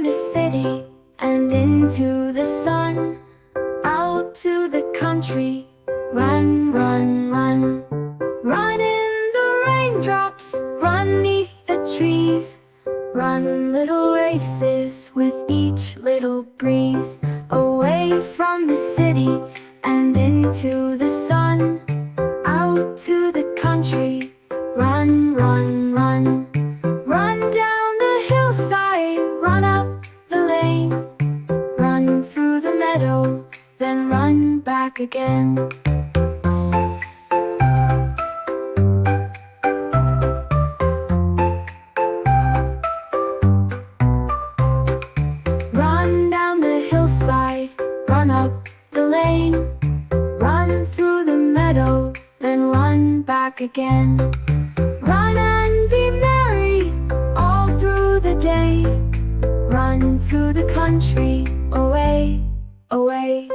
from the city and into the sun, out to the country. Run, run, run. Run in the raindrops, run 'neath the trees. Run little races with each little breeze. Away from the city and into the sun, out to the country. Run, run, run. Run down the hillside, run up the lane. Run through the meadow, then run back again. Run down the hillside, run up the lane. Run through the meadow, then run back again. Run and be merry all through the day. Run to the country, away, away.